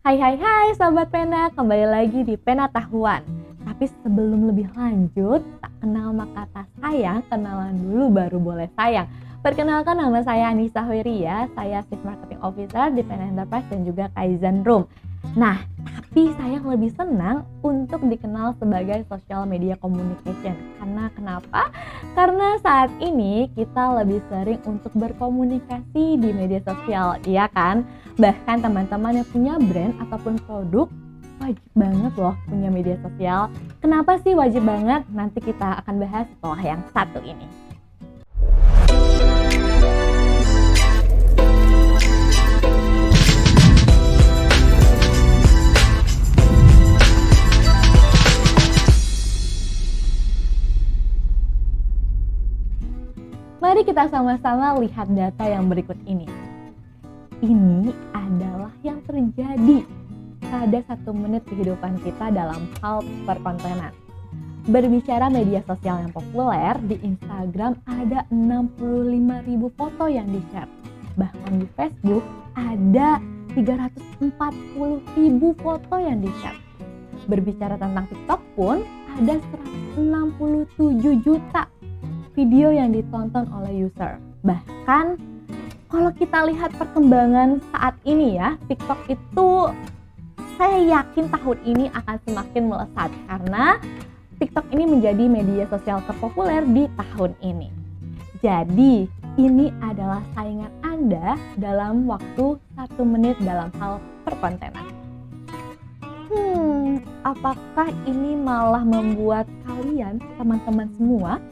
Hai hai hai Sobat Pena, kembali lagi di Pena Tahuan. Tapi sebelum lebih lanjut, tak kenal maka tak sayang, kenalan dulu baru boleh sayang. Perkenalkan, nama saya Anissa Hoiria, saya Chief Marketing Officer di Pena Enterprise dan juga Kaizen Room. Nah, tapi saya lebih senang untuk dikenal sebagai social media communication. Karena kenapa? Karena saat ini kita lebih sering untuk berkomunikasi di media sosial, iya kan? Bahkan teman-teman yang punya brand ataupun produk wajib banget loh punya media sosial. Kenapa sih wajib banget? Nanti kita akan bahas setelah yang satu ini. Mari kita sama-sama lihat data yang berikut ini. Ini adalah yang terjadi pada 1 menit kehidupan kita dalam hal perkontenan. Berbicara media sosial yang populer, di Instagram ada 65.000 foto yang di-share. Bahkan di Facebook ada 340.000 foto yang di-share. Berbicara tentang TikTok pun ada 167 juta video yang ditonton oleh user. Bahkan kalau kita lihat perkembangan saat ini ya, TikTok itu saya yakin tahun ini akan semakin melesat karena TikTok ini menjadi media sosial terpopuler di tahun ini. Jadi ini adalah saingan Anda dalam waktu 1 menit dalam hal perkontenan. Apakah ini malah membuat kalian, teman-teman semua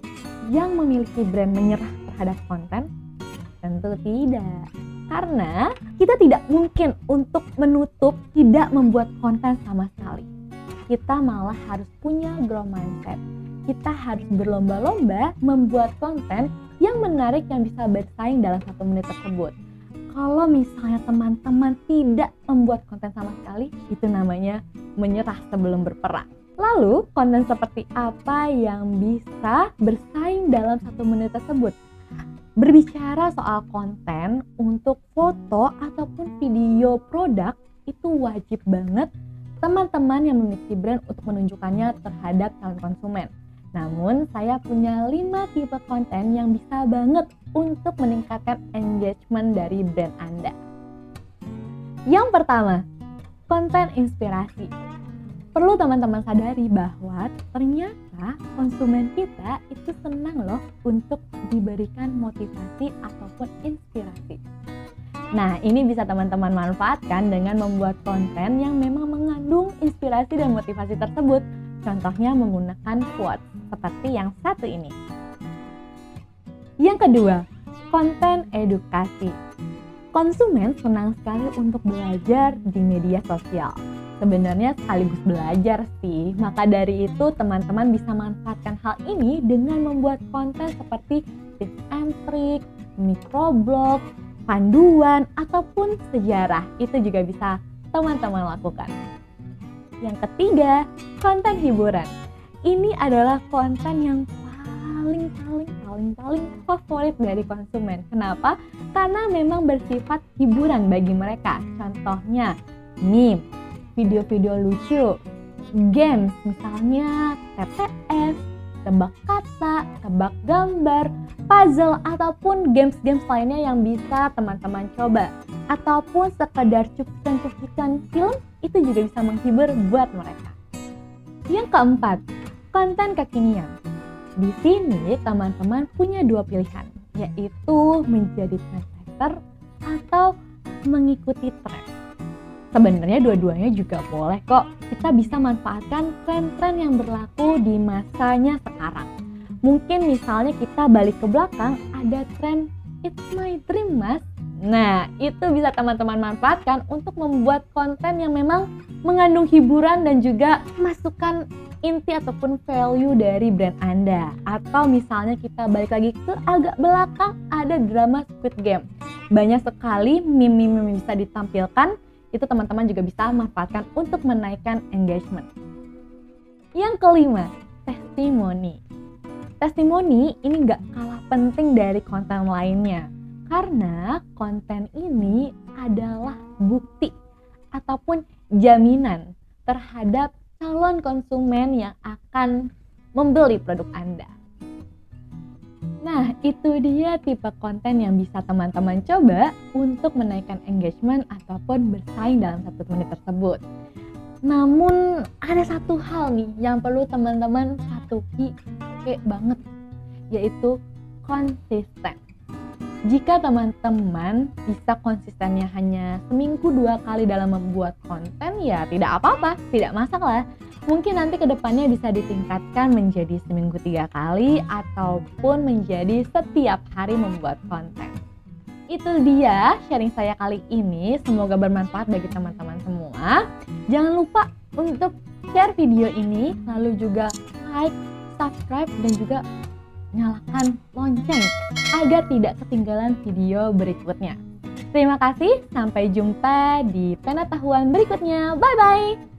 yang memiliki brand, menyerah terhadap konten? Tentu tidak, karena kita tidak mungkin untuk menutup tidak membuat konten sama sekali. Kita malah harus punya growth mindset. Kita harus berlomba-lomba membuat konten yang menarik yang bisa bersaing dalam 1 menit tersebut. Kalau misalnya teman-teman tidak membuat konten sama sekali, itu namanya menyerah sebelum berperang. Lalu, konten seperti apa yang bisa bersaing dalam 1 menit tersebut? Berbicara soal konten untuk foto ataupun video produk, itu wajib banget teman-teman yang memiliki brand untuk menunjukkannya terhadap calon konsumen. Namun, saya punya 5 tipe konten yang bisa banget untuk meningkatkan engagement dari brand Anda. Yang pertama, konten inspirasi. Perlu teman-teman sadari bahwa ternyata konsumen kita itu senang loh untuk diberikan motivasi ataupun inspirasi. Nah, ini bisa teman-teman manfaatkan dengan membuat konten yang memang mengandung inspirasi dan motivasi tersebut. Contohnya menggunakan quotes seperti yang satu ini. Yang kedua, konten edukasi. Konsumen senang sekali untuk belajar di media sosial. Sebenarnya sekaligus belajar sih, maka dari itu teman-teman bisa manfaatkan hal ini dengan membuat konten seperti tips and trik, microblog, panduan, ataupun sejarah. Itu juga bisa teman-teman lakukan. Yang ketiga, konten hiburan. Ini adalah konten yang paling favorit dari konsumen. Kenapa? Karena memang bersifat hiburan bagi mereka. Contohnya, meme, video-video lucu, games misalnya TPS, tebak kata, tebak gambar, puzzle, ataupun games-games lainnya yang bisa teman-teman coba. Ataupun sekedar cuplikan-cuplikan film, itu juga bisa menghibur buat mereka. Yang keempat, konten kekinian. Di sini teman-teman punya 2 pilihan, yaitu menjadi trendsetter atau mengikuti tren. Sebenarnya dua-duanya juga boleh kok. Kita bisa manfaatkan tren-tren yang berlaku di masanya sekarang. Mungkin misalnya kita balik ke belakang, ada tren It's My Dream Mas. Nah, itu bisa teman-teman manfaatkan untuk membuat konten yang memang mengandung hiburan dan juga masukan inti ataupun value dari brand Anda. Atau misalnya kita balik lagi ke agak belakang, ada drama Squid Game. Banyak sekali meme-meme yang bisa ditampilkan. Itu teman-teman juga bisa manfaatkan untuk menaikkan engagement. Yang kelima, testimoni. Testimoni ini gak kalah penting dari konten lainnya. Karena konten ini adalah bukti ataupun jaminan terhadap calon konsumen yang akan membeli produk Anda. Nah, itu dia tipe konten yang bisa teman-teman coba untuk menaikkan engagement ataupun bersaing dalam 1 menit tersebut. Namun ada satu hal nih yang perlu teman-teman patuhi banget, yaitu konsisten. Jika teman-teman bisa konsistennya hanya seminggu 2 kali dalam membuat konten, ya tidak apa-apa, tidak masalah. Mungkin nanti kedepannya bisa ditingkatkan menjadi seminggu 3 kali ataupun menjadi setiap hari membuat konten. Itu dia sharing saya kali ini, semoga bermanfaat bagi teman-teman semua. Jangan lupa untuk share video ini, lalu juga like, subscribe, dan juga nyalakan lonceng agar tidak ketinggalan video berikutnya. Terima kasih, sampai jumpa di pengetahuan berikutnya. Bye-bye!